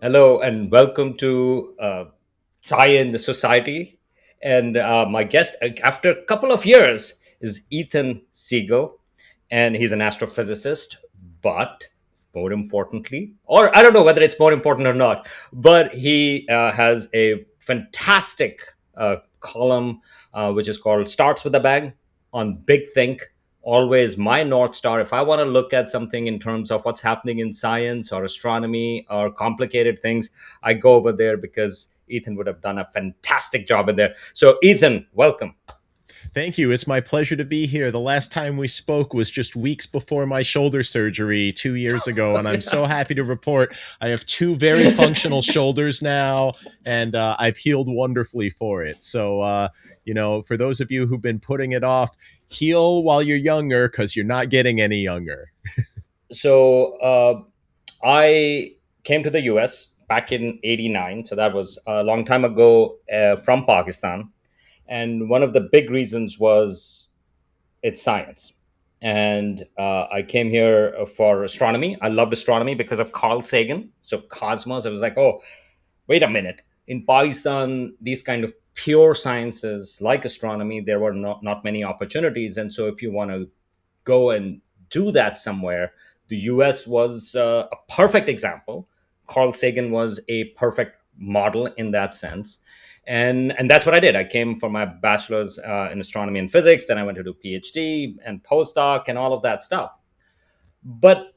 Hello and welcome to Chai in the Society. And my guest, after a couple of years, is Ethan Siegel, and he's an astrophysicist. But more importantly, or I don't know whether it's more important or not, but he has a fantastic column which is called Starts with a Bang on Big Think. Always my North Star. If I want to look at something in terms of what's happening in science or astronomy or complicated things, I go over there because Ethan would have done a fantastic job in there. So, Ethan, welcome. Thank you. It's my pleasure to be here. The last time we spoke was just weeks before my shoulder surgery 2 years ago, and I'm so happy to report I have two very functional shoulders now, and I've healed wonderfully for it. So, for those of you who've been putting it off, heal while you're younger because you're not getting any younger. So, I came to the US back in '89. So, that was a long time ago from Pakistan. And one of the big reasons was it's science. And I came here for astronomy. I loved astronomy because of Carl Sagan. So, cosmos, I was like, oh, wait a minute. In Pakistan, these kind of pure sciences like astronomy, there were not many opportunities. And so, if you want to go and do that somewhere, the US was a perfect example. Carl Sagan was a perfect model in that sense. And that's what I did. I came for my bachelor's in astronomy and physics. Then I went to do PhD and postdoc and all of that stuff. But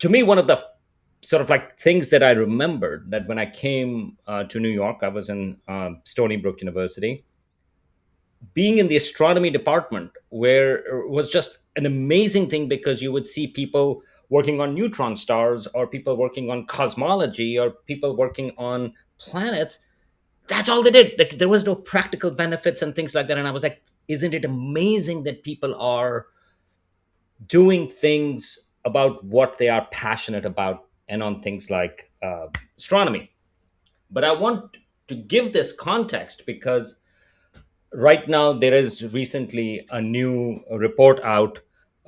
to me, one of the sort of like things that I remembered that when I came to New York, I was in Stony Brook University, being in the astronomy department, where it was just an amazing thing because you would see people working on neutron stars or people working on cosmology or people working on planets. That's all they did. Like, there was no practical benefits and things like that. And I was like, isn't it amazing that people are doing things about what they are passionate about and on things like astronomy? But I want to give this context because right now there is recently a new report out,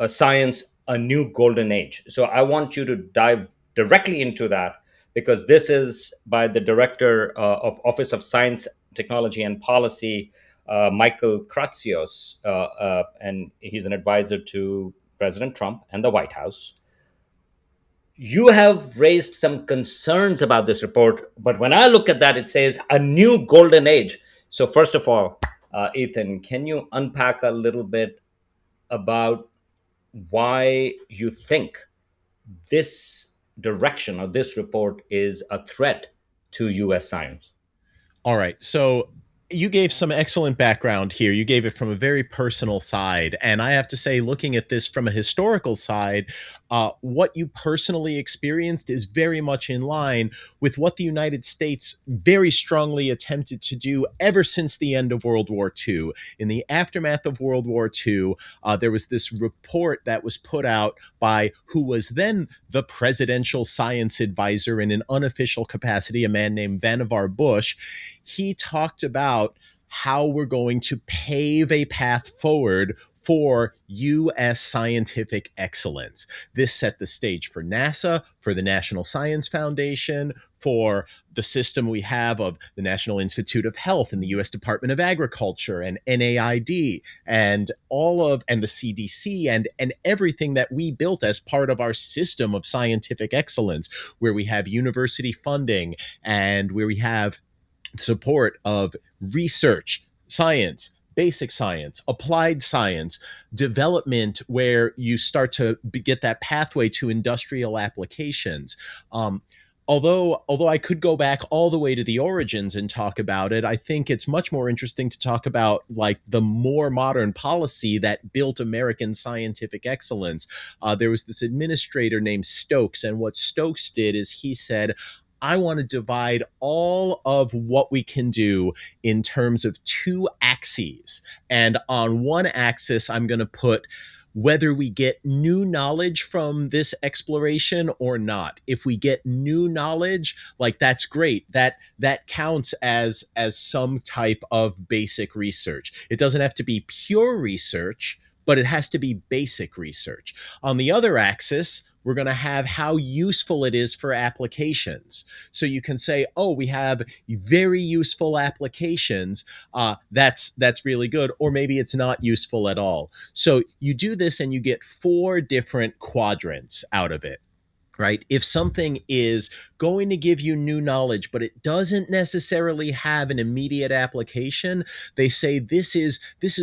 Science, a New Golden Age. So I want you to dive directly into that because this is by the director of Office of Science, Technology and Policy, Michael Kratsios, and he's an advisor to President Trump and the White House. You have raised some concerns about this report, but when I look at that, it says a new golden age. So, first of all, Ethan, can you unpack a little bit about why you think this direction or this report is a threat to US science? All right. So you gave some excellent background here. You gave it from a very personal side. And I have to say, looking at this from a historical side, what you personally experienced is very much in line with what the United States very strongly attempted to do ever since the end of World War II. In the aftermath of World War II, there was this report that was put out by who was then the presidential science advisor in an unofficial capacity, a man named Vannevar Bush. He talked about how we're going to pave a path forward for U.S. scientific excellence. This set the stage for NASA, for the National Science Foundation, for the system we have of the National Institute of Health and the U.S. Department of Agriculture and NAID and and the CDC and everything that we built as part of our system of scientific excellence, where we have university funding and where we have support of research, science, basic science, applied science, development, where you start to get that pathway to industrial applications. Although I could go back all the way to the origins and talk about it, I think it's much more interesting to talk about like the more modern policy that built American scientific excellence. There was this administrator named Stokes, and what Stokes did is he said, I want to divide all of what we can do in terms of two axes. And on one axis, I'm going to put whether we get new knowledge from this exploration or not. If we get new knowledge, like that's great. That counts as some type of basic research. It doesn't have to be pure research, but it has to be basic research. On the other axis, We're going to have how useful it is for applications. So you can say, oh, we have very useful applications. That's really good. Or maybe it's not useful at all. So you do this and you get four different quadrants out of it, right? If something is going to give you new knowledge, but it doesn't necessarily have an immediate application, they say this is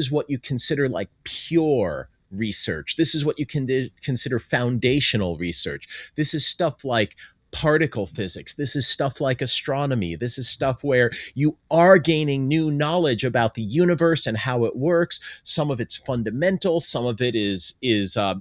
what you consider like pure research. This is what you can consider foundational research. This is stuff like particle physics. This is stuff like astronomy. This is stuff where you are gaining new knowledge about the universe and how it works. Some of it's fundamental, some of it is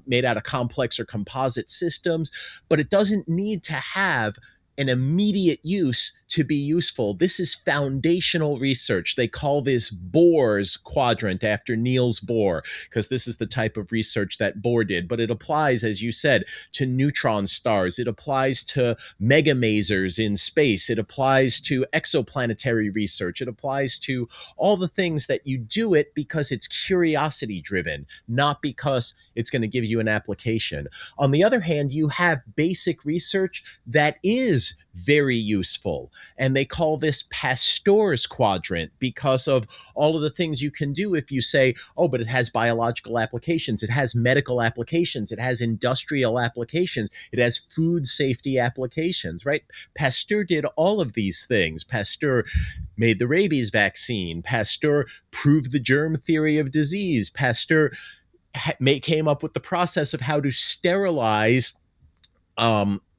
made out of complex or composite systems, but it doesn't need to have an immediate use to be useful. This is foundational research. They call this Bohr's quadrant after Niels Bohr, because this is the type of research that Bohr did. But it applies, as you said, to neutron stars. It applies to megamasers in space. It applies to exoplanetary research. It applies to all the things that you do it because it's curiosity driven, not because it's going to give you an application. On the other hand, you have basic research that is very useful. And they call this Pasteur's quadrant because of all of the things you can do if you say, oh, but it has biological applications, it has medical applications, it has industrial applications, it has food safety applications, right? Pasteur did all of these things. Pasteur made the rabies vaccine. Pasteur proved the germ theory of disease. Pasteur came up with the process of how to sterilize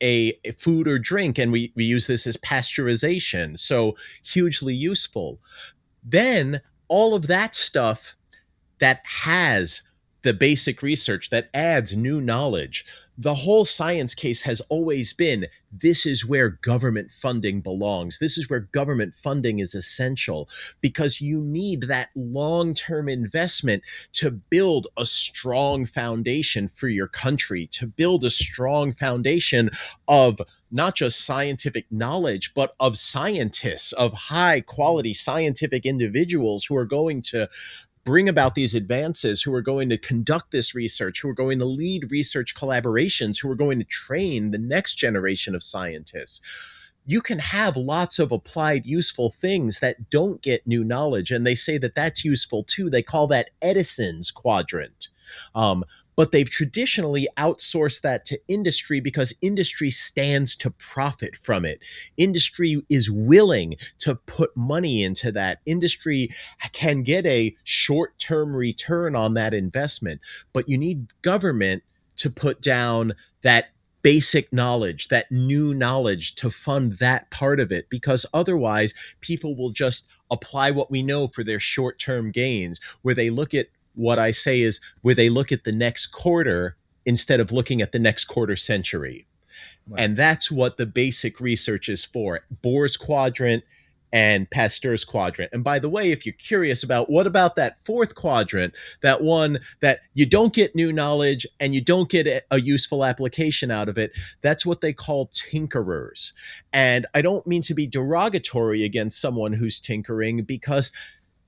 a food or drink, and we use this as pasteurization, so hugely useful. Then all of that stuff that has the basic research that adds new knowledge, the whole science case has always been this is where government funding belongs. This is where government funding is essential because you need that long-term investment to build a strong foundation for your country, to build a strong foundation of not just scientific knowledge, but of scientists, of high quality scientific individuals who are going to bring about these advances, who are going to conduct this research, who are going to lead research collaborations, who are going to train the next generation of scientists. You can have lots of applied useful things that don't get new knowledge, and they say that that's useful too. They call that Edison's quadrant. Um, but they've traditionally outsourced that to industry because industry stands to profit from it. Industry is willing to put money into that. Industry can get a short-term return on that investment, but you need government to put down that basic knowledge, that new knowledge to fund that part of it, because otherwise people will just apply what we know for their short-term gains, where they look at what I say is where they look at the next quarter instead of looking at the next quarter century. Right. And that's what the basic research is for. Bohr's quadrant and Pasteur's quadrant. And by the way, if you're curious about what about that fourth quadrant, that one that you don't get new knowledge and you don't get a useful application out of it, that's what they call tinkerers. And I don't mean to be derogatory against someone who's tinkering, because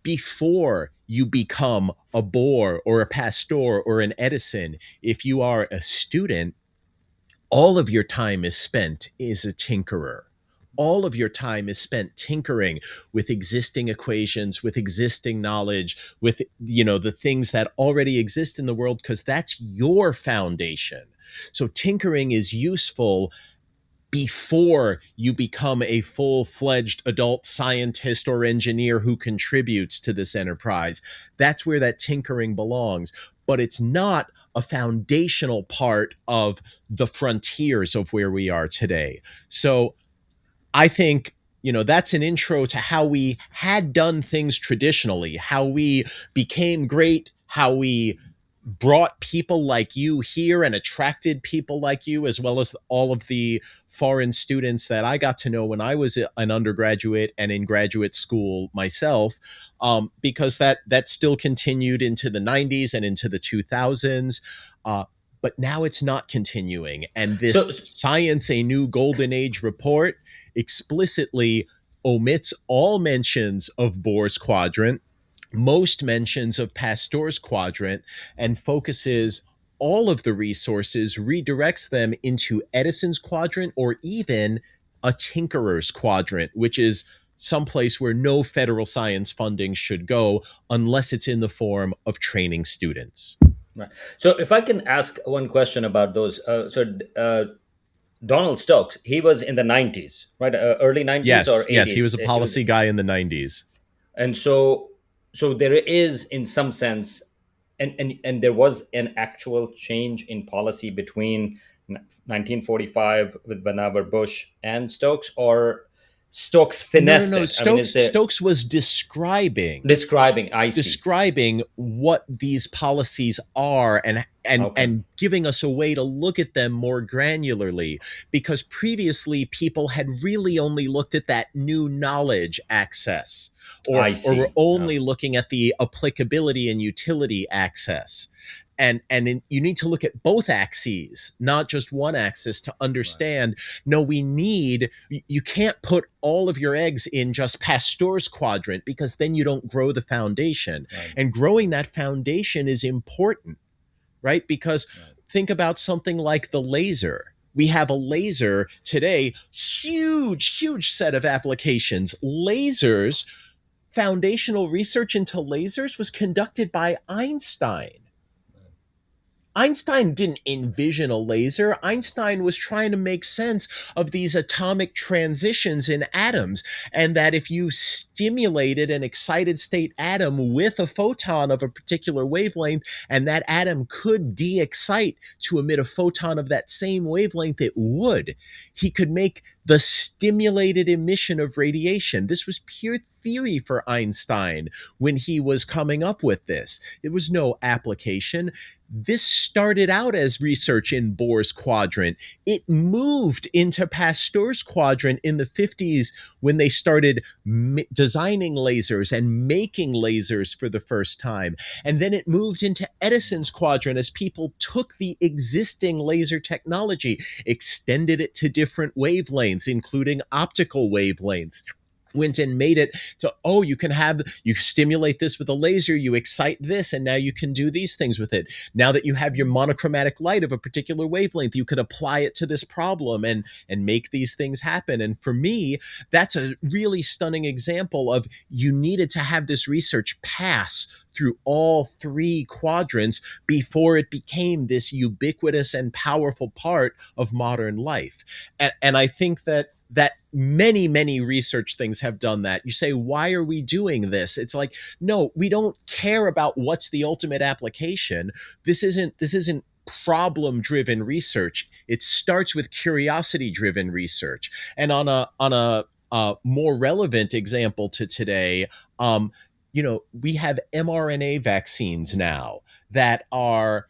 before you become a Bohr or a Pasteur or an Edison, if you are a student, all of your time is spent as a tinkerer. All of your time is spent tinkering with existing equations, with existing knowledge, with the things that already exist in the world, because that's your foundation. So tinkering is useful before you become a full-fledged adult scientist or engineer who contributes to this enterprise. That's where that tinkering belongs, but it's not a foundational part of the frontiers of where we are today. So I think, that's an intro to how we had done things traditionally, how we became great, how we brought people like you here and attracted people like you, as well as all of the foreign students that I got to know when I was an undergraduate and in graduate school myself, because that still continued into the 90s and into the 2000s. But now it's not continuing. And this So, Science A New Golden Age report explicitly omits all mentions of Bohr's quadrant, most mentions of Pasteur's quadrant, and focuses all of the resources, redirects them into Edison's quadrant or even a tinkerer's quadrant, which is someplace where no federal science funding should go unless it's in the form of training students. Right. So if I can ask one question about those, Donald Stokes, he was in the 90s, right? Early 90s or Yes, yes, he 80s. was a It was, policy guy in the 90s. and so there is, in some sense, and there was an actual change in policy between 1945 with Vannevar Bush and Stokes, or Stokes No, no, finessed no. it. I mean, is there Stokes was describing describing? I see. describing what these policies are Okay, and giving us a way to look at them more granularly, because previously people had really only looked at that new knowledge access, I or were see. only looking at the applicability and utility access. You need to look at both axes, not just one axis, to Right, understand, no, we need, you can't put all of your eggs in just Pasteur's quadrant, because then you don't grow the foundation. right, And growing that foundation is important, right? Because right. think about something like the laser. We have a laser today, huge set of applications. Lasers, foundational research into lasers was conducted by Einstein. Einstein didn't envision a laser. Einstein was trying to make sense of these atomic transitions in atoms, and that if you stimulated an excited state atom with a photon of a particular wavelength, and that atom could de excite to emit a photon of that same wavelength, it would. He could make the stimulated emission of radiation. This was pure theory for Einstein when he was coming up with this. There was no application. This started out as research in Bohr's quadrant. It moved into Pasteur's quadrant in the 50s when they started designing lasers and making lasers for the first time. And then it moved into Edison's quadrant as people took the existing laser technology, extended it to different wavelengths, including optical wavelengths, went and made it to, oh, you stimulate this with a laser, you excite this, and now you can do these things with it. Now that you have your monochromatic light of a particular wavelength, you could apply it to this problem and make these things happen. And for me, that's a really stunning example of, you needed to have this research pass through all three quadrants before it became this ubiquitous and powerful part of modern life. And I think that many research things have done that. You say, why are we doing this? It's like, no, we don't care about what's the ultimate application. This isn't problem driven research. It starts with curiosity driven research. And on a more relevant example to today, we have mRNA vaccines now that are,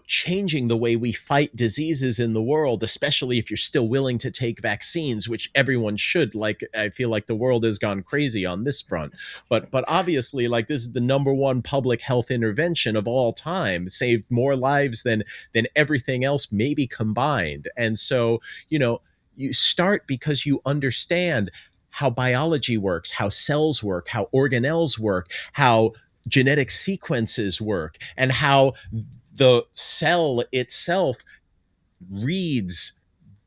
changing the way we fight diseases in the world, especially if you're still willing to take vaccines, which everyone should. Like, I feel like the world has gone crazy on this front. But obviously, like, this is the number one public health intervention of all time, saved more lives than everything else maybe combined. And so, you start because you understand how biology works, how cells work, how organelles work, how genetic sequences work, and how the cell itself reads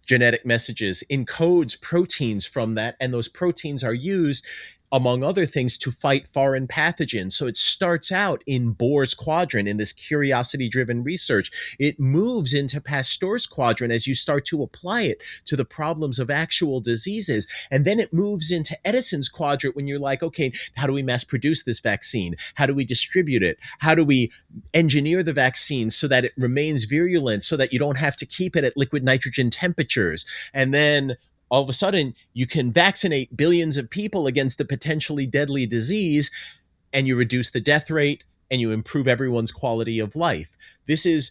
genetic messages, encodes proteins from that, and those proteins are used, among other things, to fight foreign pathogens. So it starts out in Bohr's quadrant, in this curiosity driven research. It moves into Pasteur's quadrant as you start to apply it to the problems of actual diseases. And then it moves into Edison's quadrant when you're like, okay, how do we mass produce this vaccine? How do we distribute it? How do we engineer the vaccine so that it remains virulent, so that you don't have to keep it at liquid nitrogen temperatures? And then all of a sudden, you can vaccinate billions of people against a potentially deadly disease, and you reduce the death rate, and you improve everyone's quality of life. This is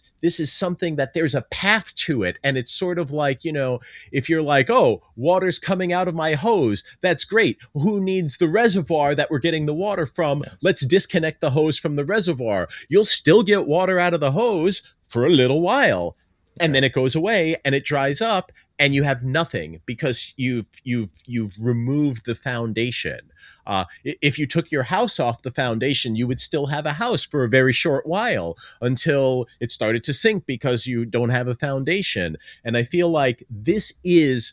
something that there's a path to it. And it's sort of like, if you're like, oh, water's coming out of my hose, that's great. Who needs the reservoir that we're getting the water from? Yeah. Let's disconnect the hose from the reservoir. You'll still get water out of the hose for a little while, and Right. then it goes away and it dries up, and you have nothing because you've removed the foundation. If you took your house off the foundation, you would still have a house for a very short while until it started to sink because you don't have a foundation. And I feel like this is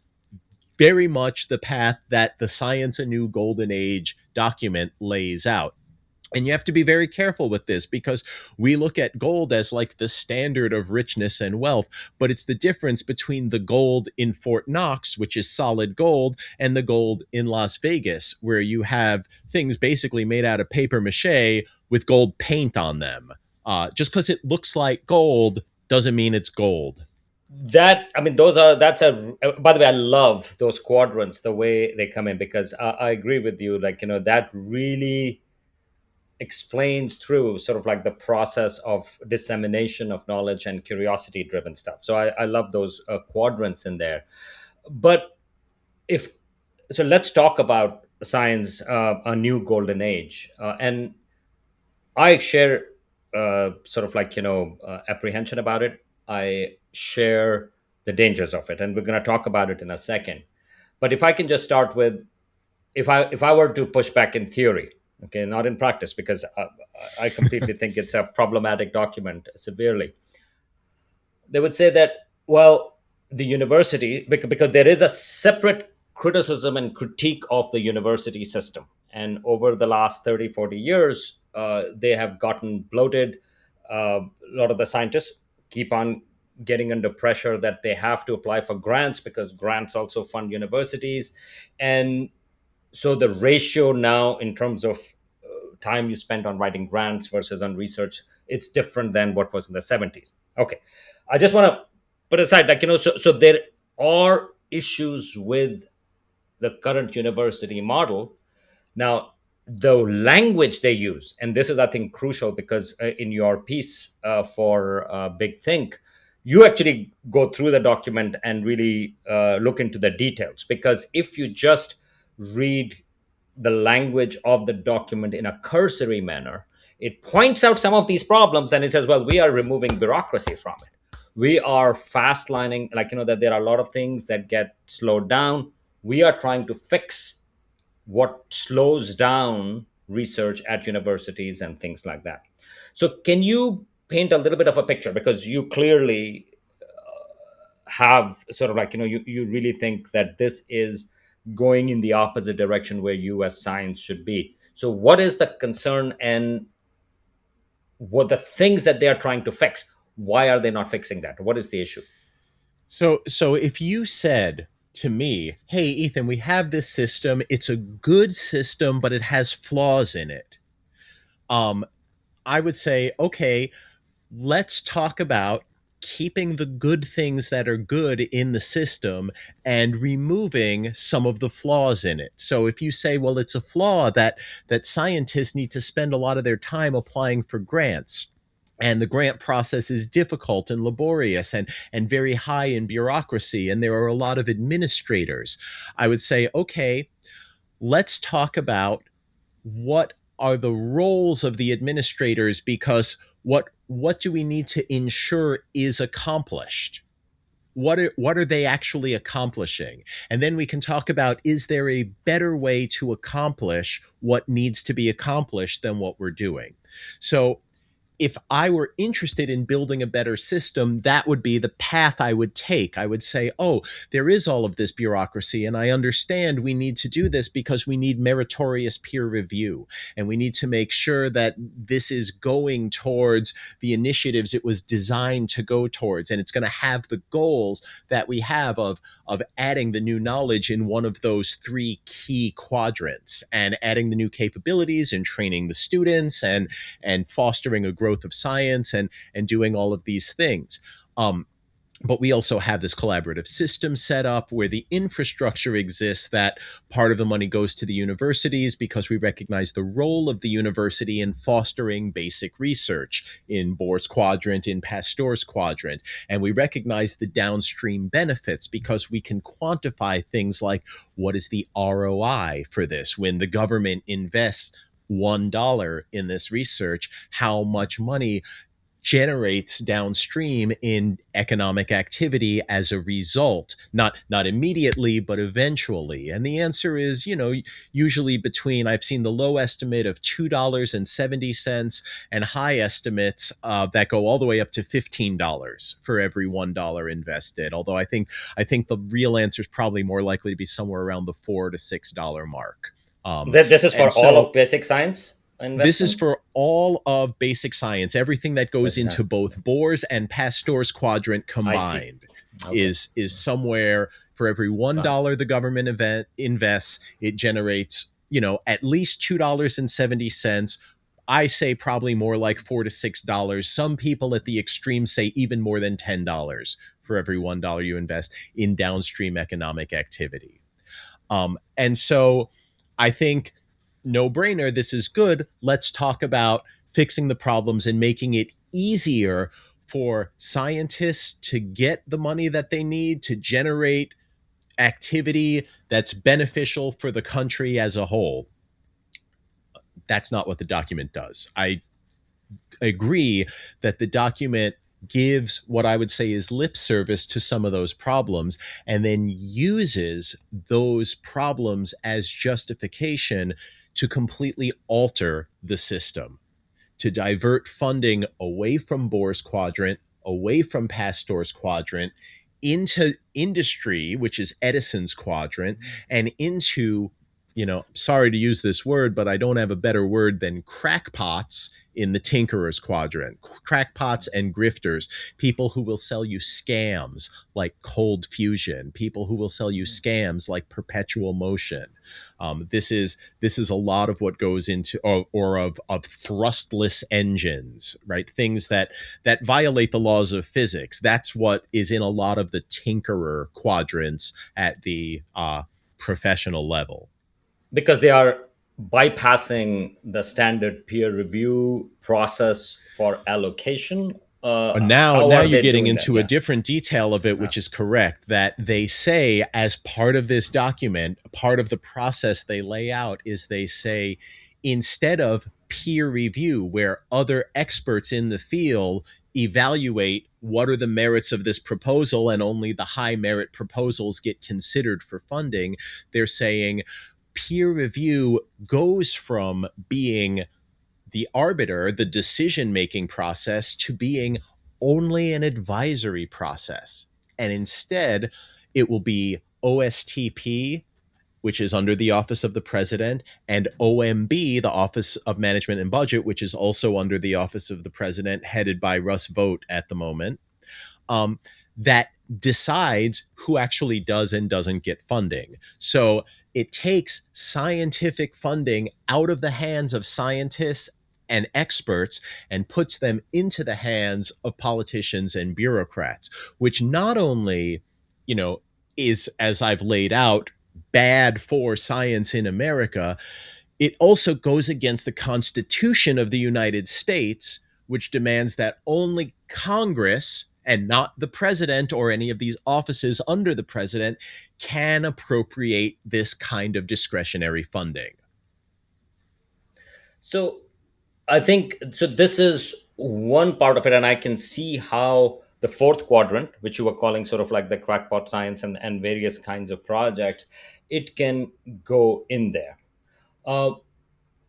very much the path that the Science A New Golden Age document lays out. And you have to be very careful with this because we look at gold as like the standard of richness and wealth, but it's the difference between the gold in Fort Knox, which is solid gold, and the gold in Las Vegas, where you have things basically made out of paper mache with gold paint on them. Just because it looks like gold doesn't mean it's gold. That, I mean, those are that's a by the way, I love those quadrants, the way they come in, because I agree with you, like, that really explains through sort of like the process of dissemination of knowledge and curiosity driven stuff. So I love those quadrants in there. But if so, let's talk about science, a new golden age. And I share sort of like, apprehension about it. I share the dangers of it, and we're going to talk about it in a second. But if I can just start with, if I were to push back in theory, okay, not in practice, because I completely think it's a problematic document severely. They would say that, well, the university, because there is a separate criticism and critique of the university system, and over the last 30, 40 years, they have gotten bloated. A lot of the scientists keep on getting under pressure that they have to apply for grants because grants also fund universities. And so the ratio now, in terms of time you spent on writing grants versus on research, it's different than what was in the 70s. Okay, I just want to put aside, like, so there are issues with the current university model. Now, the language they use, and this is, I think, crucial, because in your piece for Big Think, you actually go through the document and really look into the details. Because if you just read the language of the document in a cursory manner, it points out some of these problems, and it says, well, we are removing bureaucracy from it. We are fast lining, like, that there are a lot of things that get slowed down. We are trying to fix what slows down research at universities and things like that. So, can you paint a little bit of a picture? Because you clearly have sort of like, you really think that this is going in the opposite direction where you as science should be. So, what is the concern, and what the things that they are trying to fix? Why are they not fixing that? What is the issue? So if you said to me, "Hey, Ethan, we have this system. It's a good system, but it has flaws in it." Um, I would say, "Okay, let's talk about keeping the good things that are good in the system and removing some of the flaws in it." So if you say, "Well, it's a flaw that scientists need to spend a lot of their time applying for grants, and the grant process is difficult and laborious and very high in bureaucracy, and there are a lot of administrators," I would say, "Okay, let's talk about what are the roles of the administrators, because what do we need to ensure is accomplished? What are they actually accomplishing?" And then we can talk about, is there a better way to accomplish what needs to be accomplished than what we're doing? So if I were interested in building a better system, that would be the path I would take. I would say, "Oh, there is all of this bureaucracy, and I understand we need to do this because we need meritorious peer review, and we need to make sure that this is going towards the initiatives it was designed to go towards, and it's going to have the goals that we have of adding the new knowledge in one of those three key quadrants, and adding the new capabilities and training the students and fostering a growth of science and doing all of these things." But we also have this collaborative system set up where the infrastructure exists, that part of the money goes to the universities because we recognize the role of the university in fostering basic research in Bohr's quadrant, in Pasteur's quadrant. And we recognize the downstream benefits because we can quantify things like, what is the ROI for this? When the government invests $1 in this research, how much money generates downstream in economic activity as a result, not immediately but eventually. And the answer is, usually between, I've seen the low estimate of $2.70 and high estimates that go all the way up to $15 for every $1 invested. Although I think the real answer is probably more likely to be somewhere around the $4 to $6 mark. This is And for all so of basic science this is investing. for all of basic science. Everything that goes Basic into science. both Bohr's and Pasteur's quadrant I see. combined Okay. is somewhere for every one Got it. dollar the government invests, it generates, at least $2.70. I say probably more like $4 to $6. Some people at the extreme say even more than $10 for every $1 you invest in downstream economic activity. And so I think no brainer, this is good. Let's talk about fixing the problems and making it easier for scientists to get the money that they need to generate activity that's beneficial for the country as a whole. That's not what the document does. I agree that the document gives what I would say is lip service to some of those problems and then uses those problems as justification to completely alter the system, to divert funding away from Bohr's quadrant, away from Pasteur's quadrant, into industry, which is Edison's quadrant, and into, sorry to use this word, but I don't have a better word than crackpots in the tinkerer's quadrant. Crackpots and grifters, people who will sell you scams like cold fusion, people who will sell you scams like perpetual motion. This is a lot of what goes into, or of thrustless engines, right? Things that violate the laws of physics. That's what is in a lot of the tinkerer quadrants at the professional level. Because they are bypassing the standard peer review process for allocation. Now, How now are you're they getting doing that? into a Yeah. different detail of it, Uh, which is correct. That they say, as part of this document, part of the process they lay out is they say, instead of peer review, where other experts in the field evaluate what are the merits of this proposal and only the high merit proposals get considered for funding, they're saying peer review goes from being the arbiter, the decision making process, to being only an advisory process. And instead, it will be OSTP, which is under the Office of the President, and OMB, the Office of Management and Budget, which is also under the Office of the President, headed by Russ Vogt at the moment, um, that decides who actually does and doesn't get funding. So it takes scientific funding out of the hands of scientists and experts and puts them into the hands of politicians and bureaucrats, which not only, you know, is, as I've laid out, bad for science in America, it also goes against the Constitution of the United States, which demands that only Congress and not the president or any of these offices under the president can appropriate this kind of discretionary funding. so I think so. This is one part of it, and I can see how the fourth quadrant, which you were calling sort of like the crackpot science and various kinds of projects, it can go in there. Uh,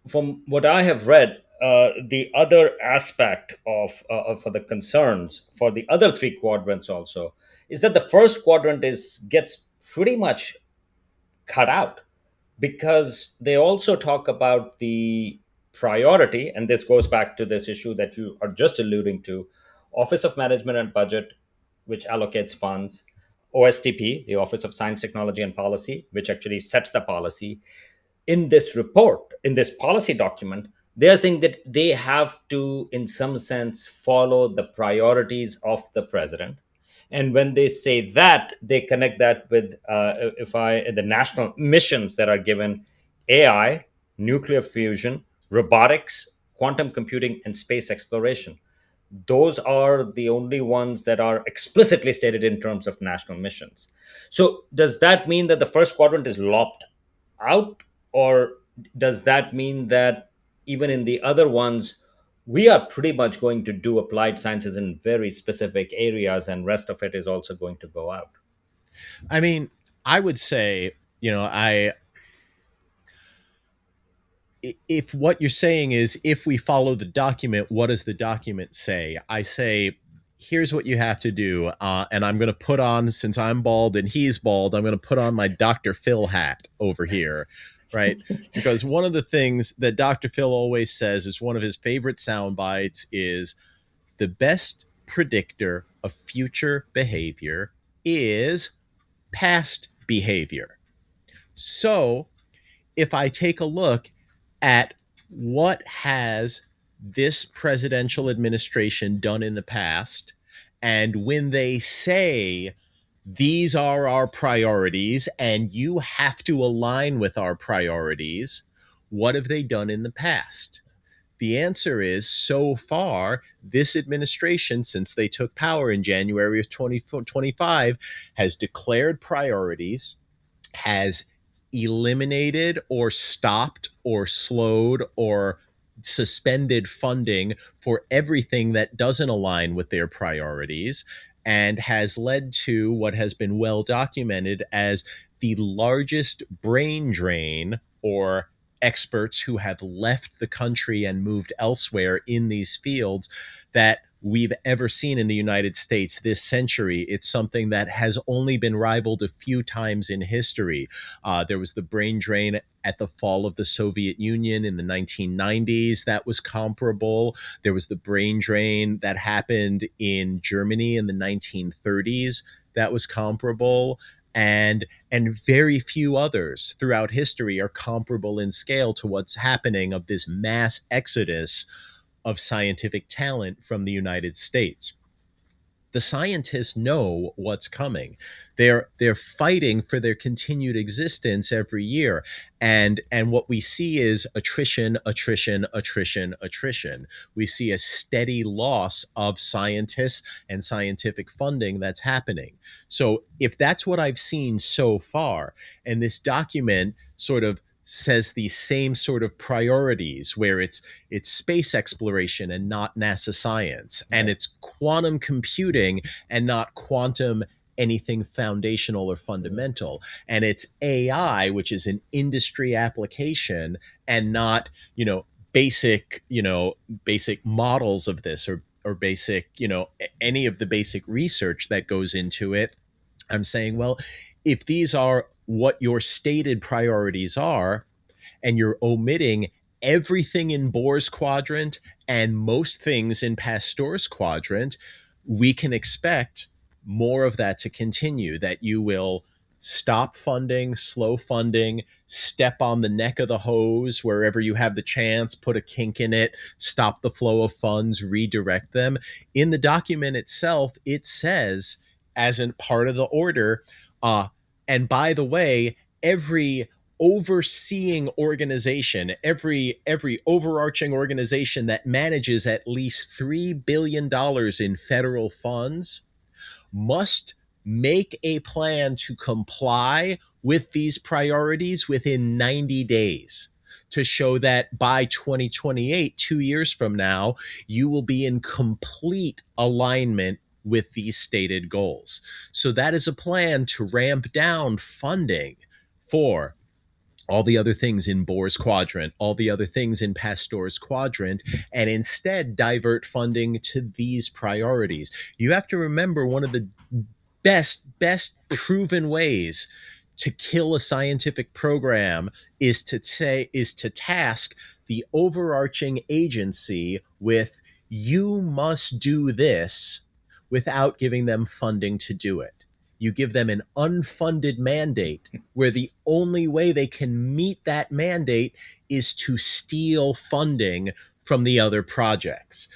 from what I have read, the other aspect of the concerns for the other three quadrants also is that the first quadrant is gets pretty much cut out because they also talk about the priority, and this goes back to this issue that you are just alluding to: Office of Management and Budget, which allocates funds; OSTP, the Office of Science, Technology and Policy, which actually sets the policy. In this report, in this policy document, they are saying that they have to, in some sense, follow the priorities of the president. And when they say that, they connect that with if I the national missions that are given: AI, nuclear fusion, robotics, quantum computing, and space exploration. Those are the only ones that are explicitly stated in terms of national missions. So, does that mean that the first quadrant is lopped out, or does that mean that even in the other ones, We are pretty much going to do applied sciences in very specific areas, and rest of it is also going to go out. I mean, I would say, you know, if what you're saying is if we follow the document, what does the document say? I say, here's what you have to do. And I'm going to put on, since I'm bald and he's bald, I'm going to put on my Dr. Phil hat over here, right? Because one of the things that Dr. Phil always says is one of his favorite sound bites is the best predictor of future behavior is past behavior. So if I take a look at what has this presidential administration done in the past, and when they say these are our priorities and you have to align with our priorities, what have they done in the past? The answer is so far, this administration, since they took power in January of 2025, has declared priorities, has eliminated or stopped or slowed or suspended funding for everything that doesn't align with their priorities, and has led to what has been well documented as the largest brain drain, or experts who have left the country and moved elsewhere in these fields, that we've ever seen in the United States this century. It's something that has only been rivaled a few times in history. There was the brain drain at the fall of the Soviet Union in the 1990s that was comparable. There was the brain drain that happened in Germany in the 1930s that was comparable. And very few others throughout history are comparable in scale to what's happening of this mass exodus of scientific talent from the United States. The scientists know what's coming. They're fighting for their continued existence every year. And what we see is attrition, attrition, attrition, attrition. We see a steady loss of scientists and scientific funding that's happening. So if that's what I've seen so far, and this document sort of says these same sort of priorities, where it's space exploration and not NASA science, and Right. it's quantum computing and not quantum anything foundational or fundamental, and it's AI, which is an industry application and not, basic models of this, or basic, any of the basic research that goes into it. I'm saying, well, if these are what your stated priorities are, and you're omitting everything in Bohr's quadrant and most things in Pasteur's quadrant, we can expect more of that to continue, that you will stop funding, slow funding, step on the neck of the hose wherever you have the chance, put a kink in it, stop the flow of funds, redirect them. In the document itself, it says, as a part of the order, uh, and by the way, every overseeing organization, every overarching organization that manages at least $3 billion in federal funds, must make a plan to comply with these priorities within 90 days, to show that by 2028, 2 years from now, you will be in complete alignment with these stated goals. So that is a plan to ramp down funding for all the other things in Bohr's quadrant, all the other things in Pasteur's quadrant, and instead divert funding to these priorities. You have to remember, one of the best proven ways to kill a scientific program is to task the overarching agency with, you must do this, without giving them funding to do it. You give them an unfunded mandate, where the only way they can meet that mandate is to steal funding from the other projects.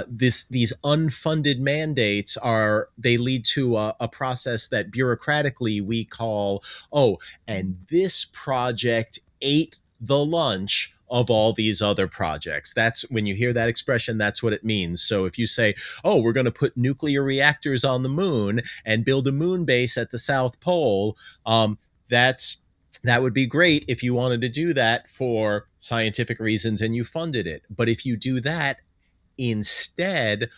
These unfunded mandates they lead to a process that bureaucratically we call, oh, and this project ate the lunch of all these other projects. That's, when you hear that expression, that's what it means. So if you say, oh, we're going to put nuclear reactors on the moon and build a moon base at the South Pole, that's that would be great if you wanted to do that for scientific reasons and you funded it. But if you do that instead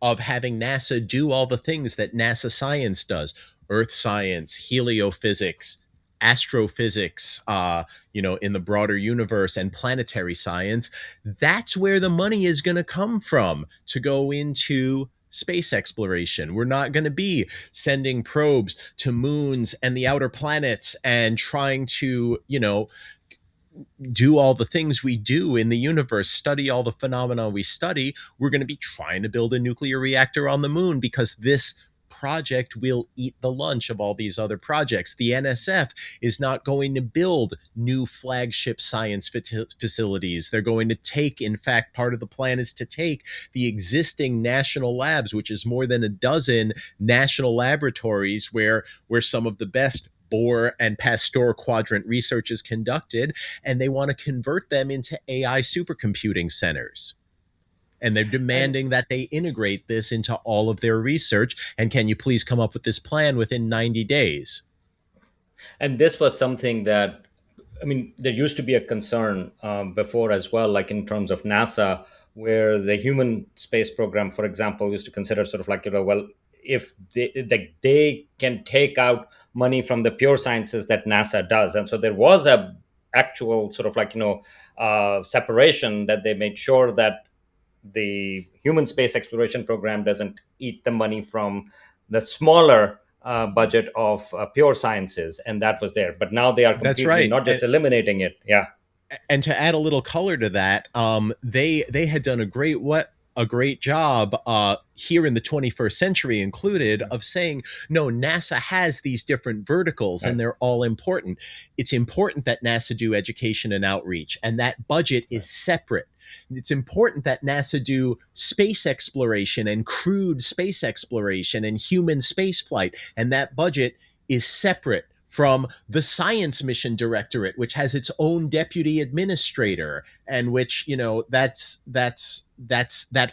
of having NASA do all the things that NASA science does: earth science, heliophysics, astrophysics, in the broader universe, and planetary science. That's where the money is going to come from to go into space exploration. We're not going to be sending probes to moons and the outer planets and trying to, do all the things we do in the universe, study all the phenomena we study. We're going to be trying to build a nuclear reactor on the moon because this project will eat the lunch of all these other projects. The NSF is not going to build new flagship science facilities. They're going to take, in fact, part of the plan is to take the existing national labs, which is more than a dozen national laboratories where some of the best Bohr and Pasteur Quadrant research is conducted, and they want to convert them into AI supercomputing centers. And they're And demanding that they integrate this into all of their research. And can you please come up with this plan within 90 days? and this was something that, I mean, there used to be a concern before as well, like in terms of NASA, where the human space program, for example, used to consider sort of like, well, if they can take out money from the pure sciences that NASA does, and so there was a actual sort of like, separation that they made sure that the human space exploration program doesn't eat the money from the smaller budget of pure sciences, and that was there. But now they are That's completely right. not just eliminating it. Yeah, And to add a little color to that, they had done a great job here in the 21st century included of saying, no, NASA has these different verticals and right, they're all important. It's important that NASA do education and outreach, and that budget right, is separate. It's important that NASA do space exploration and crewed space exploration and human space flight, and that budget is separate from the Science Mission Directorate, which has its own deputy administrator, and which, that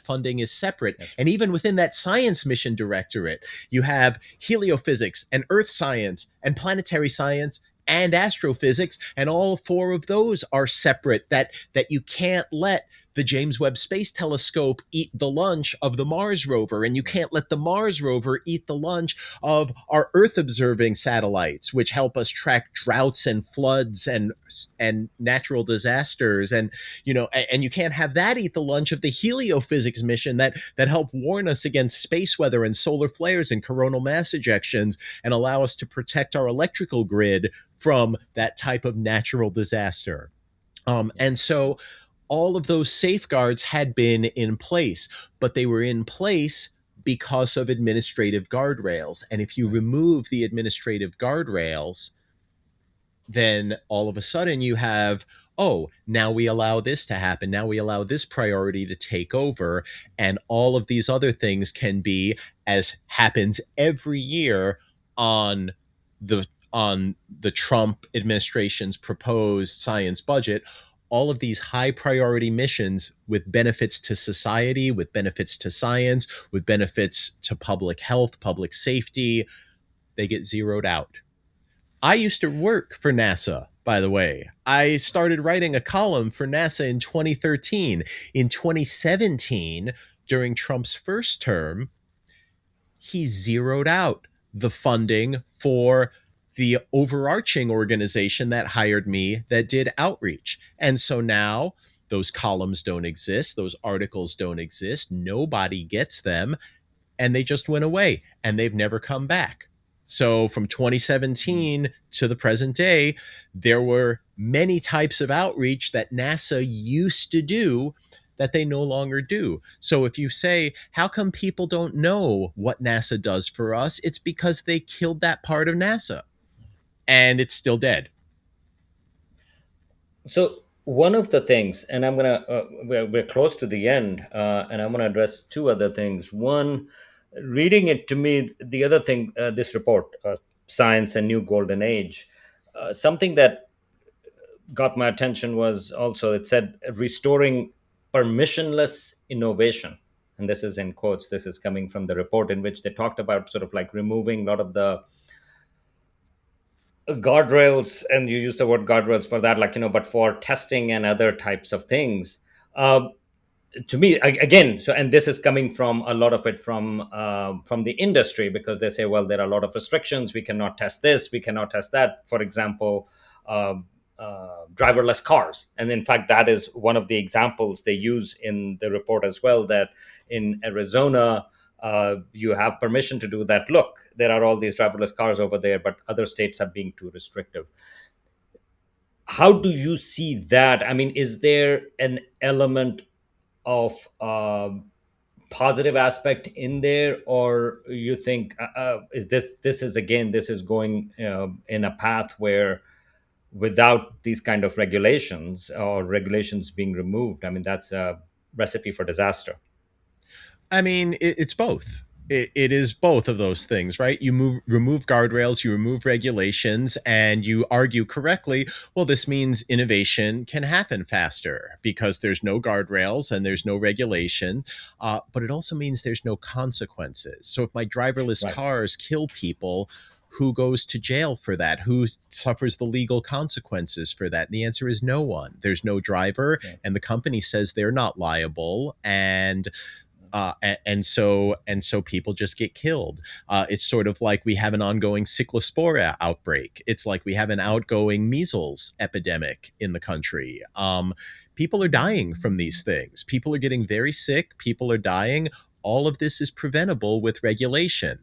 funding is separate. that's And even within that Science Mission Directorate, you have heliophysics and earth science and planetary science and astrophysics, and all four of those are separate. That you can't let the James Webb Space Telescope eat the lunch of the Mars rover, and you right. can't let the Mars rover eat the lunch of our Earth observing satellites, which help us track droughts and floods and natural disasters. And and you can't have that eat the lunch of the heliophysics mission that help warn us against space weather and solar flares and coronal mass ejections, and allow us to protect our electrical grid from that type of natural disaster. And so all of those safeguards had been in place, but they were in place because of administrative guardrails. And if you Right. remove the administrative guardrails, then all of a sudden you have, oh, now we allow this to happen. Now we allow this priority to take over. And all of these other things can be, as happens every year on the Trump administration's proposed science budget, all of these high priority missions with benefits to society, with benefits to science, with benefits to public health, public safety, they get zeroed out. I used to work for NASA, by the way. I started writing a column for NASA in 2013. In 2017, during Trump's first term, he zeroed out the funding for the overarching organization that hired me that did outreach. And so now those columns don't exist, those articles don't exist, nobody gets them, and they just went away and they've never come back. So from Mm. 2017 to the present day, there were many types of outreach that NASA used to do that they no longer do. So if you say, how come people don't know what NASA does for us? It's because they killed that part of NASA and it's still dead. So one of the things, and I'm gonna, we're close to the end, and I'm gonna address two other things. One, reading it to me, the other thing, this report, Science and New Golden Age, something that got my attention was also it said restoring permissionless innovation, and this is in quotes. This is coming from the report in which they talked about sort of like removing a lot of the guardrails, and you use the word guardrails for that, like, but for testing and other types of things. to me, again, so, and this is coming from a lot of it from the industry, because they say, well, there are a lot of restrictions, we cannot test this, we cannot test that. For example, driverless cars, and in fact that is one of the examples they use in the report as well, that in Arizona, you have permission to do that. Look, there are all these driverless cars over there, but other states are being too restrictive. How do you see that? I mean, is there an element of positive aspect in there, or you think, is this is, again, this is going in a path where without these kind of regulations, or regulations being removed, I mean, that's a recipe for disaster. I mean, it's both. It is both of those things, right? Remove guardrails, you remove regulations, and you argue correctly. Well, this means innovation can happen faster because there's no guardrails and there's no regulation. But it also means there's no consequences. So if my driverless Right. cars kill people, who goes to jail for that? Who suffers the legal consequences for that? And the answer is no one. There's no driver, Yeah. and the company says they're not liable, and so people just get killed. It's sort of like we have an ongoing cyclospora outbreak. It's like we have an outgoing measles epidemic in the country. People are dying from these things. People are getting very sick. People are dying. All of this is preventable with regulation.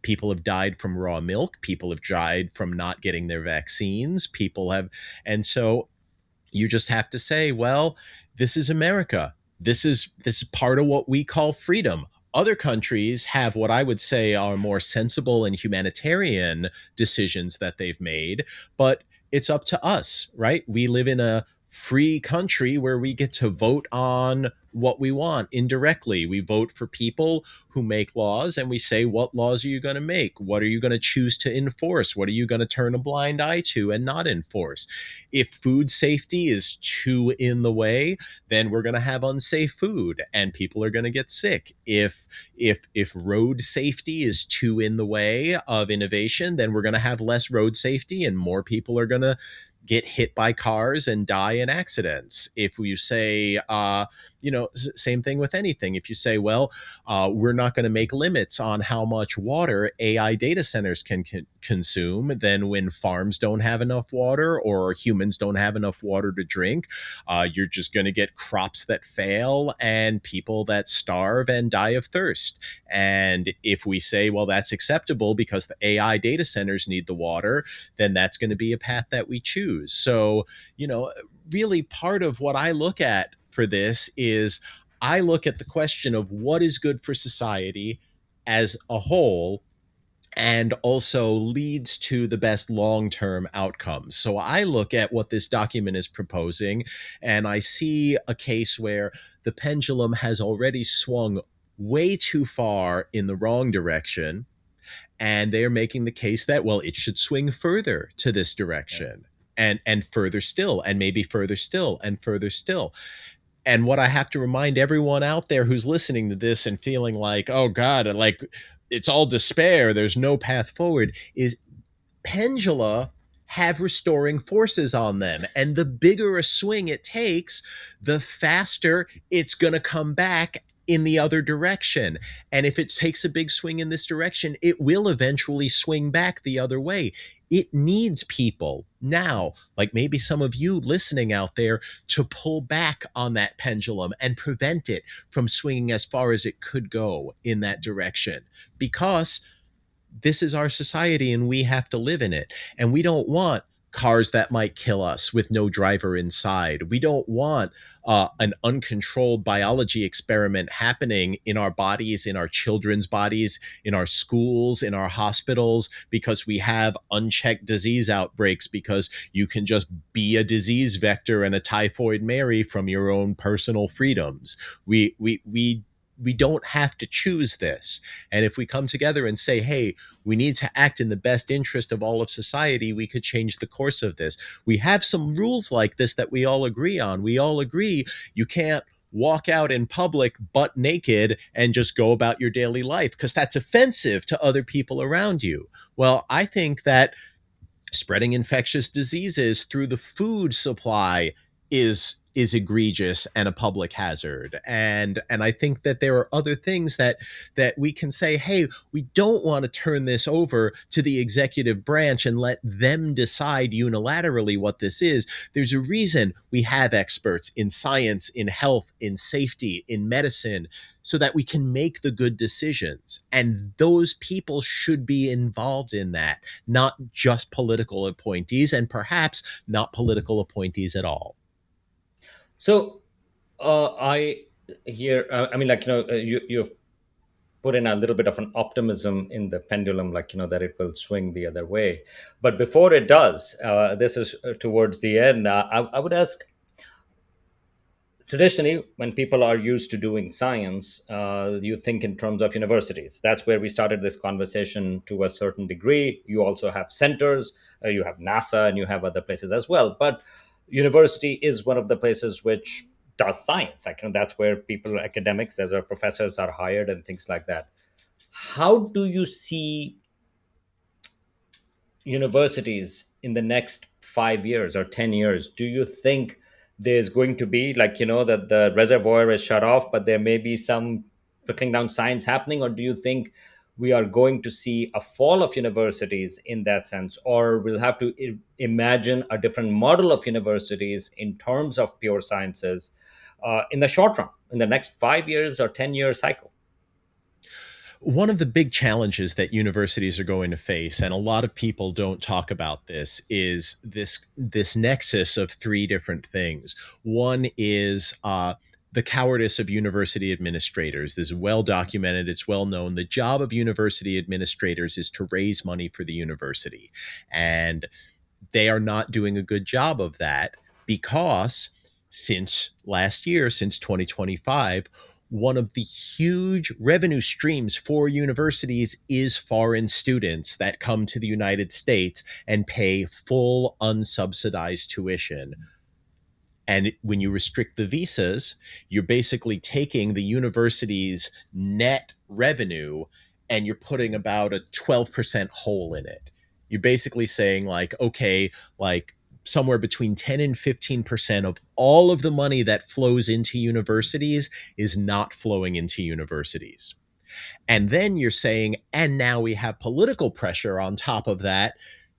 People have died from raw milk. People have died from not getting their vaccines. And so you just have to say, well, this is America. This is part of what we call freedom. Other countries have what I would say are more sensible and humanitarian decisions that they've made, but it's up to us, right? We live in a free country where we get to vote on what we want indirectly. We vote for people who make laws, and we say, what laws are you going to make? What are you going to choose to enforce? What are you going to turn a blind eye to and not enforce? If food safety is too in the way, then we're going to have unsafe food and people are going to get sick. If road safety is too in the way of innovation, then we're going to have less road safety and more people are going to get hit by cars and die in accidents. If you say, same thing with anything. If you say, well, we're not going to make limits on how much water AI data centers can consume, then when farms don't have enough water or humans don't have enough water to drink, you're just going to get crops that fail and people that starve and die of thirst. And if we say, well, that's acceptable because the AI data centers need the water, then that's going to be a path that we choose. So, really part of what I look at for this is I look at the question of what is good for society as a whole and also leads to the best long term outcomes. So I look at what this document is proposing, and I see a case where the pendulum has already swung way too far in the wrong direction. And they're making the case that, well, it should swing further to this Yeah. direction and further still, and maybe further still, and further still. And what I have to remind everyone out there who's listening to this and feeling like, oh God, like it's all despair, there's no path forward, is pendula have restoring forces on them. And the bigger a swing it takes, the faster it's going to come back in the other direction. And if it takes a big swing in this direction, it will eventually swing back the other way. It needs people now, like maybe some of you listening out there, to pull back on that pendulum and prevent it from swinging as far as it could go in that direction. Because this is our society and we have to live in it. And we don't want cars that might kill us with no driver inside. We don't want an uncontrolled biology experiment happening in our bodies, in our children's bodies, in our schools, in our hospitals, because we have unchecked disease outbreaks, because you can just be a disease vector and a typhoid Mary from your own personal freedoms. We don't have to choose this. And if we come together and say, hey, we need to act in the best interest of all of society, we could change the course of this. We have some rules like this that we all agree on. We all agree you can't walk out in public butt naked and just go about your daily life because that's offensive to other people around you. Well, I think that spreading infectious diseases through the food supply is is egregious and a public hazard. And I think that there are other things that we can say, hey, we don't want to turn this over to the executive branch and let them decide unilaterally what this is. There's a reason we have experts in science, in health, in safety, in medicine, so that we can make the good decisions. And those people should be involved in that, not just political appointees, and perhaps not political appointees at all. So I hear, I mean, like, you've put in a little bit of an optimism in the pendulum, like, that it will swing the other way. But before it does, this is towards the end, I would ask, traditionally, when people are used to doing science, you think in terms of universities. That's where we started this conversation to a certain degree. You also have centers, you have NASA, and you have other places as well. But university is one of the places which does science. Like, that's where people, academics, there's where professors are hired and things like that. How do you see universities in the next 5 years or 10 years? Do you think there's going to be, like, that the reservoir is shut off, but there may be some trickling down science happening? Or do you think we are going to see a fall of universities in that sense? Or we'll have to imagine a different model of universities in terms of pure sciences in the short run, in the next 5 years or 10-year cycle? One of the big challenges that universities are going to face, and a lot of people don't talk about this, is this nexus of three different things. One is the cowardice of university administrators. This is well documented, it's well known. The job of university administrators is to raise money for the university, and they are not doing a good job of that, because since last year, since 2025, one of the huge revenue streams for universities is foreign students that come to the United States and pay full unsubsidized tuition. And when you restrict the visas, you're basically taking the university's net revenue and you're putting about a 12% hole in it. You're basically saying, like, okay, like somewhere between 10 and 15% of all of the money that flows into universities is not flowing into universities. And then you're saying, and now we have political pressure on top of that,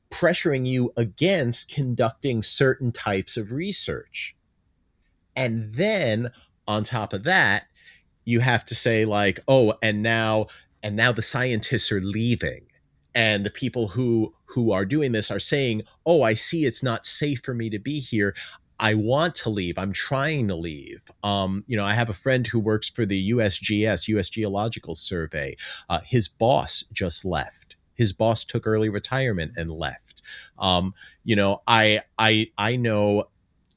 pressuring you against conducting certain types of research. And then on top of that, you have to say, like, oh, and now the scientists are leaving. And the people who are doing this are saying, oh, I see it's not safe for me to be here. I want to leave. I'm trying to leave. I have a friend who works for the USGS, US Geological Survey. His boss just left. His boss took early retirement and left. I know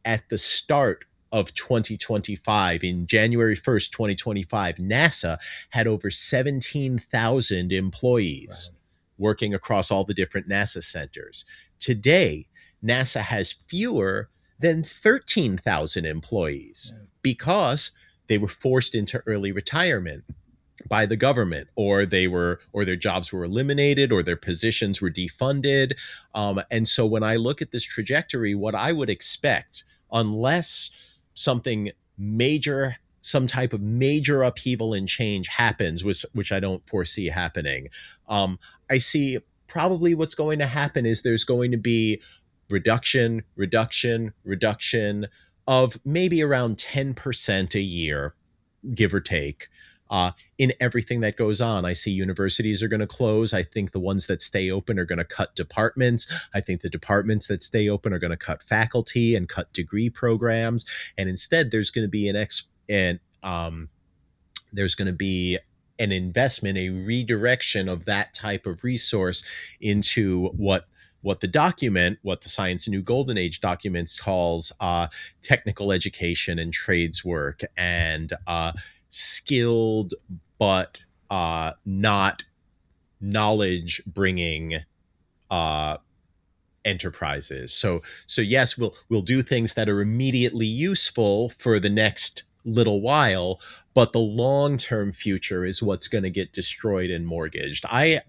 at the start of 2025, in January 1st, 2025, NASA had over 17,000 employees working across all the different NASA centers. Today, NASA has fewer than 13,000 employees because they were forced into early retirement by the government, or their jobs were eliminated, or their positions were defunded. And so when I look at this trajectory, what I would expect, unless something major, some type of major upheaval and change happens, which I don't foresee happening, I see probably what's going to happen is there's going to be reduction of maybe around 10% a year, give or take, in everything that goes on. I see universities are going to close. I think the ones that stay open are going to cut departments. I think the departments that stay open are going to cut faculty and cut degree programs. And instead, there's going to be there's going to be an investment, a redirection of that type of resource into what the Science New Golden Age documents calls technical education and trades work, and skilled but not knowledge bringing uh, enterprises. So yes, we'll do things that are immediately useful for the next little while, but the long-term future is what's going to get destroyed and mortgaged. I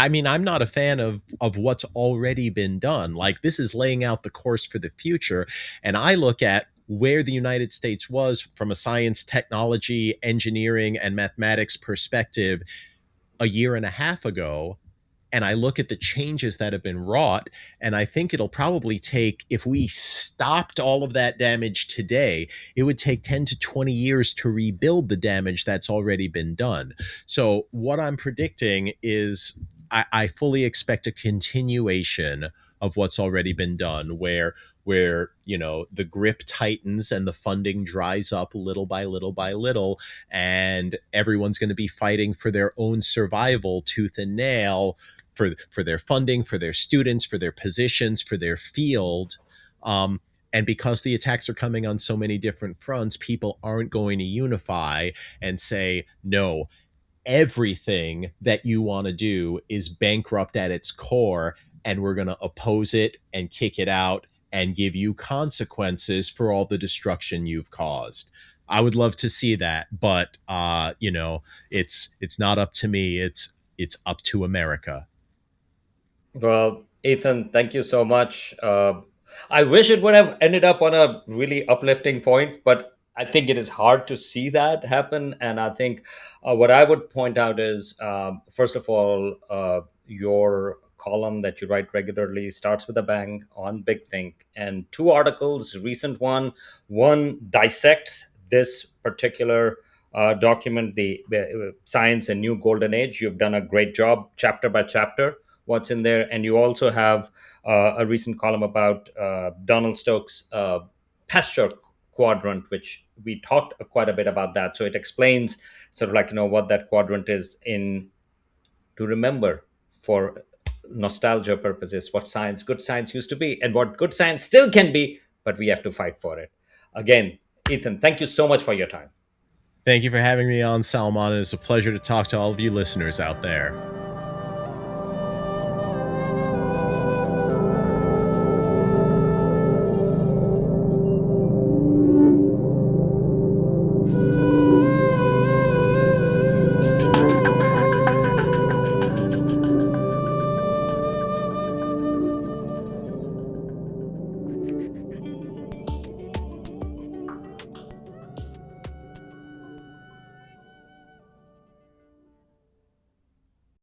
mean, I'm not a fan of what's already been done. Like, this is laying out the course for the future, and I look at where the United States was from a science, technology, engineering, and mathematics perspective a year and a half ago, and I look at the changes that have been wrought, and I think it'll probably take, if we stopped all of that damage today, it would take 10 to 20 years to rebuild the damage that's already been done. So, what I'm predicting is I fully expect a continuation of what's already been done, where the grip tightens and the funding dries up little by little by little, and everyone's going to be fighting for their own survival tooth and nail, for their funding, for their students, for their positions, for their field. And because the attacks are coming on so many different fronts, people aren't going to unify and say, no, everything that you want to do is bankrupt at its core, and we're going to oppose it and kick it out and give you consequences for all the destruction you've caused. I would love to see that, but it's not up to me. It's up to America. Well, Ethan, thank you so much. I wish it would have ended up on a really uplifting point, but I think it is hard to see that happen. And I think what I would point out is, first of all, your column that you write regularly starts with a bang on Big Think, and two articles, recent one dissects this particular document, the Science and New Golden Age. You've done a great job, chapter by chapter, what's in there. And you also have a recent column about Donald Stokes' Pasteur Quadrant, which we talked quite a bit about that. So it explains sort of like, what that quadrant is in, to remember for nostalgia purposes, what science, good science used to be, and what good science still can be, but we have to fight for it. Again, Ethan, thank you so much for your time. Thank you for having me on, Salman. It's a pleasure to talk to all of you listeners out there.